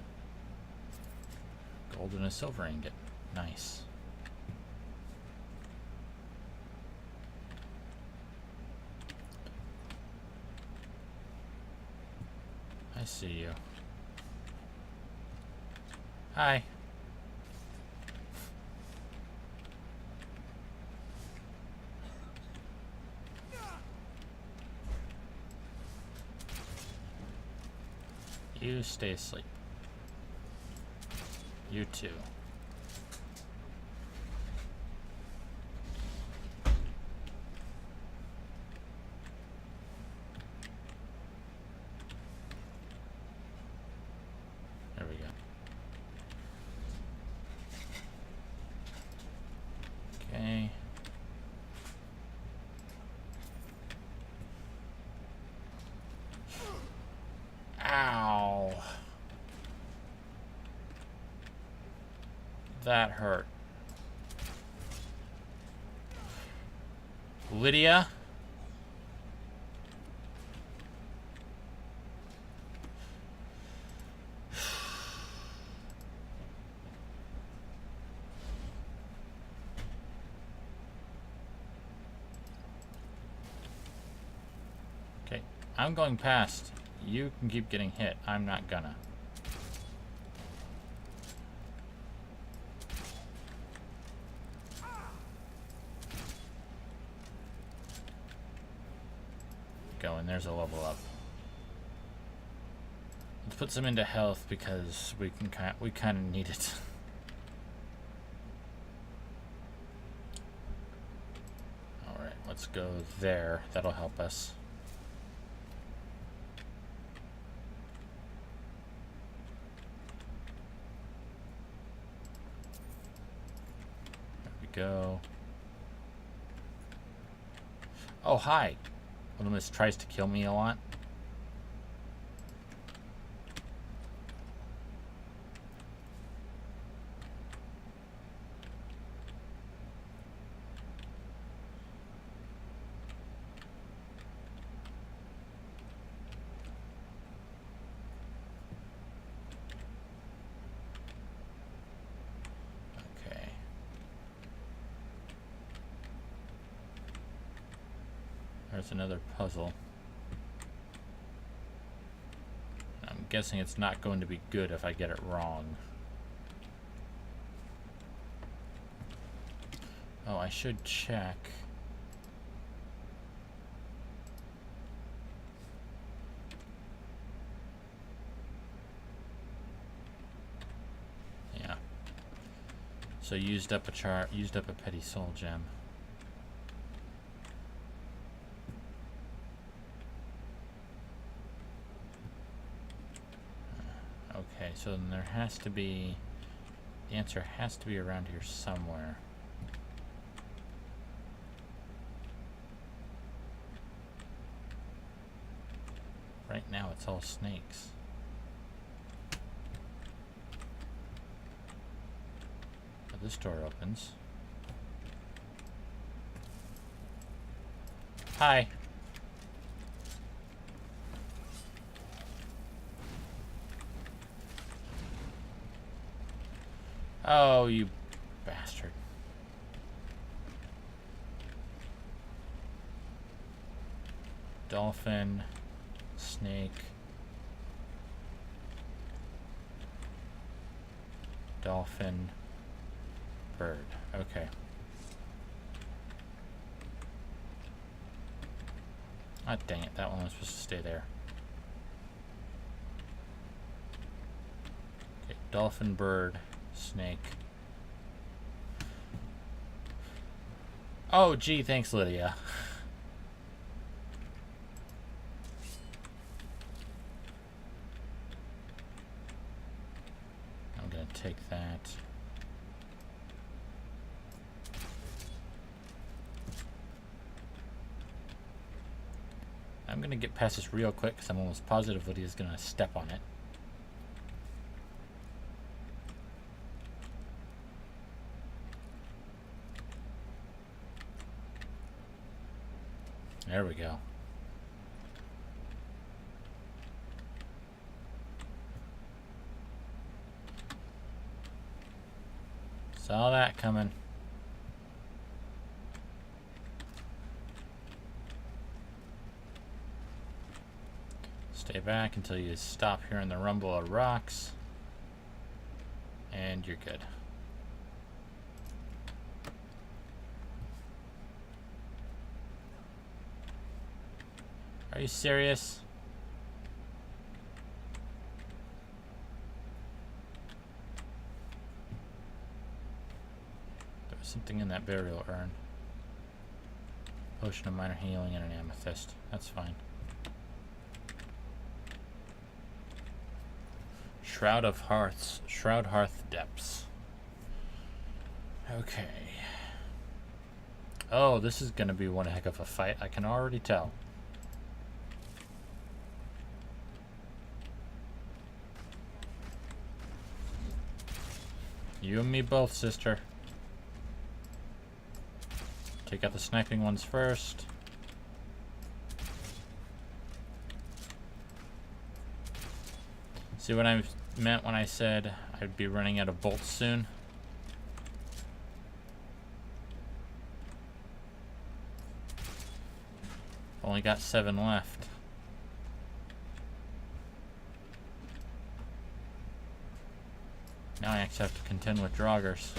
Gold and a silver ingot. Nice. I see you. Hi. You stay asleep. You too. There we go. Okay. Ow. That hurt. Lydia? Okay, I'm going past. You can keep getting hit. I'm not gonna. Go, and there's a level up. Let's put some into health because we kind of need it. All right, let's go there. That'll help us. There we go. Oh, hi. One of them tries to kill me a lot. Okay. There's another puzzle. I'm guessing it's not going to be good if I get it wrong. Oh, I should check. Yeah. So used up a petty soul gem. Okay, so then there has to be, the answer has to be around here somewhere. Right now it's all snakes. But this door opens. Hi. Oh, you bastard. Dolphin, snake, dolphin, bird. Okay. Ah, dang it. That one was supposed to stay there. Okay, dolphin, bird, snake. Oh, gee, thanks, Lydia. I'm gonna take that. I'm gonna get past this real quick because I'm almost positive Lydia's gonna step on it. There we go. Saw that coming. Stay back until you stop hearing the rumble of rocks. And you're good. Are you serious? There was something in that burial urn. Potion of minor healing and an amethyst. That's fine. Shroud Hearth Depths. Okay. Oh, this is gonna be one heck of a fight. I can already tell. You and me both, sister. Take out the sniping ones first. See what I meant when I said I'd be running out of bolts soon? Only got 7 left. Now I actually have to contend with Draugrs.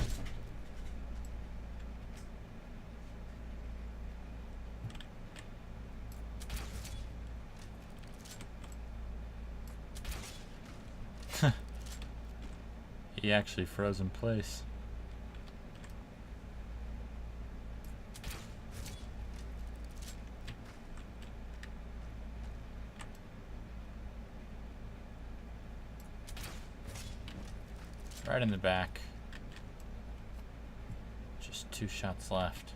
He actually froze in place. Right in the back. Just 2 shots left.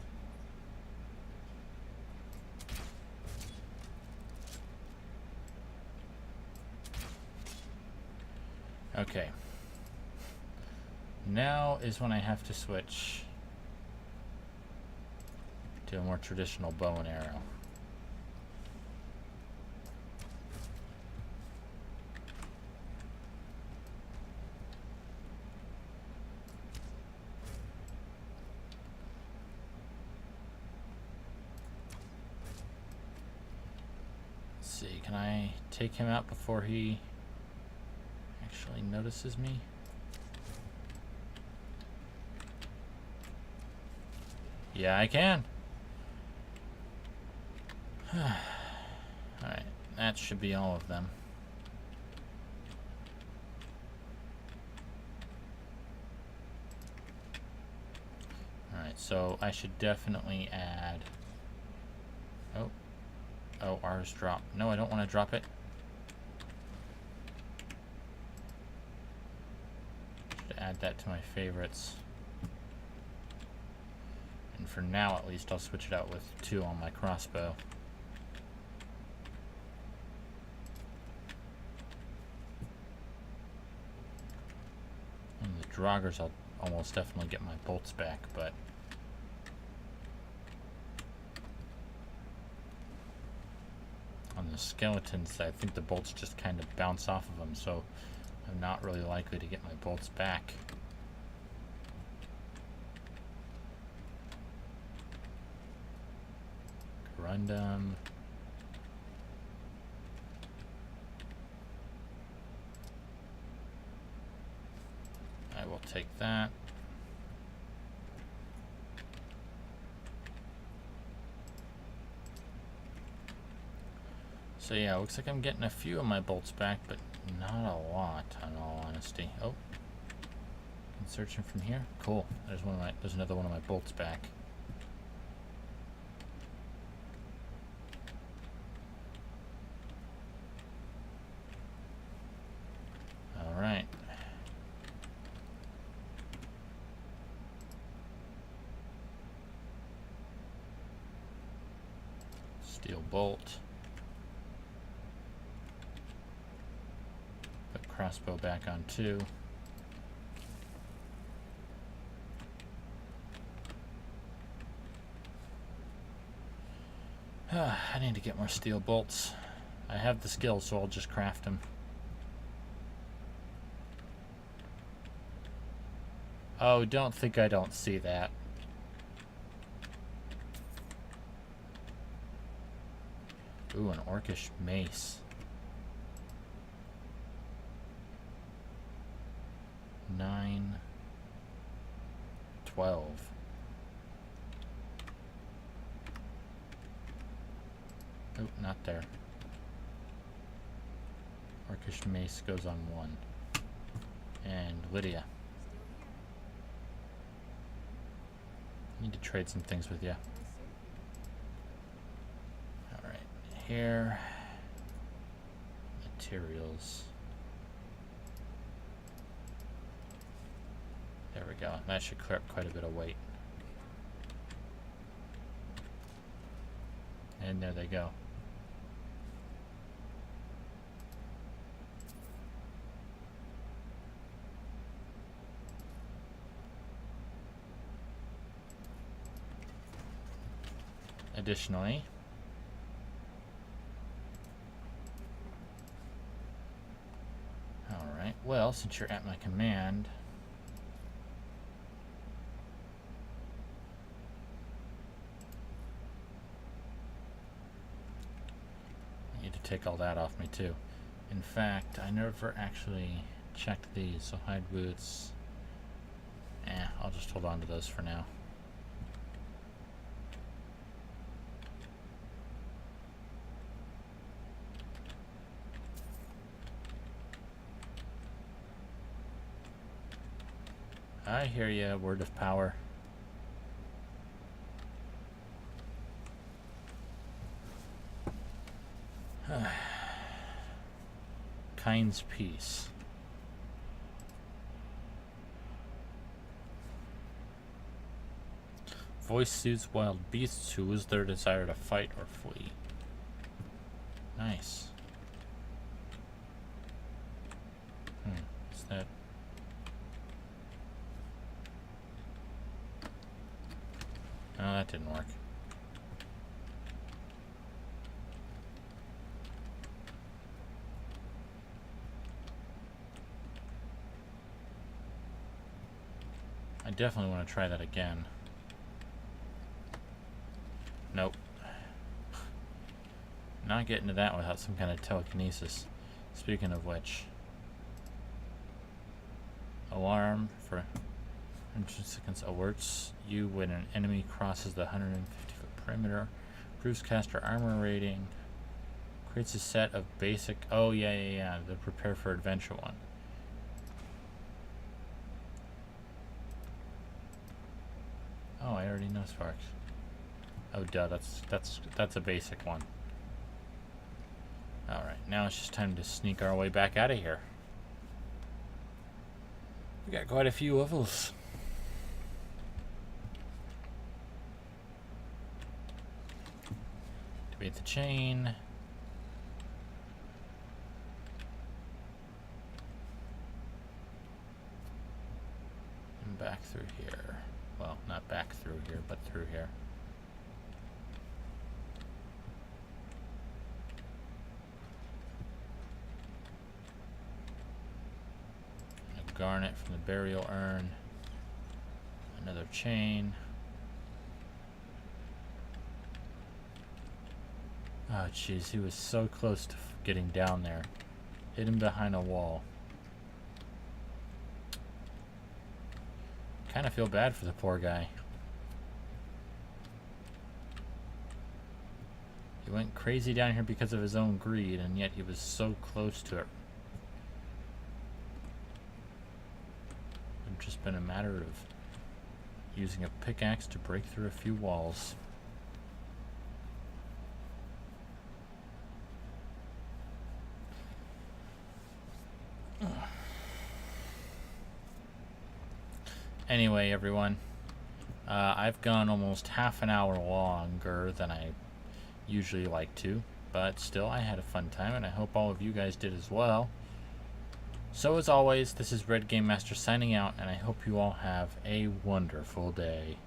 Okay. Now is when I have to switch to a more traditional bow and arrow. Let's see, can I take him out before he actually notices me? Yeah, I can. Alright, that should be all of them. Alright, so I should definitely add... Oh, ours drop. No, I don't want to drop it. Should add that to my favorites. And for now, at least, I'll switch it out with 2 on my crossbow. And the Draugrs, I'll almost definitely get my bolts back, but... on the skeletons, I think the bolts just kind of bounce off of them, so I'm not really likely to get my bolts back. Corundum. I will take that. So yeah, looks like I'm getting a few of my bolts back, but not a lot, in all honesty. Oh, I'm searching from here. Cool. There's another one of my bolts back. All right. Steel bolt. Put crossbow back on 2. I need to get more steel bolts. I have the skills, so I'll just craft them. Oh, don't think I don't see that. Ooh, an orcish mace. 9, 12. Oh, not there. Orcish mace goes on 1. And Lydia. Need to trade some things with you. Alright, here. Materials. There we go. That should clear up quite a bit of weight. And there they go. additionally, alright, well, since you're at my command, I need to take all that off me too. In fact, I never actually checked these, so hide boots. I'll just hold on to those for now. I hear ya, word of power. Kind's peace. Voice suits wild beasts who lose their desire to fight or flee. Nice. Is that... Oh, that didn't work. I definitely want to try that again. Nope. Not getting to that without some kind of telekinesis. Speaking of which, alarm for 100 seconds alerts you when an enemy crosses the 150-foot perimeter. Improves caster armor rating. Creates a set of basic... Oh, yeah. The prepare for adventure one. Oh, I already know Sparks. Oh, duh, that's a basic one. Alright, now it's just time to sneak our way back out of here. We got quite a few levels. Debate the chain. And back through here. Well, not back through here, but through here. A garnet from the burial urn. Another chain. Oh, jeez, he was so close to getting down there. Hidden behind a wall. Kind of feel bad for the poor guy. He went crazy down here because of his own greed, and yet he was so close to it. It would just been a matter of using a pickaxe to break through a few walls. Anyway, everyone, I've gone almost half an hour longer than I usually like to, but still, I had a fun time, and I hope all of you guys did as well. So, as always, this is Redgamemaster signing out, and I hope you all have a wonderful day.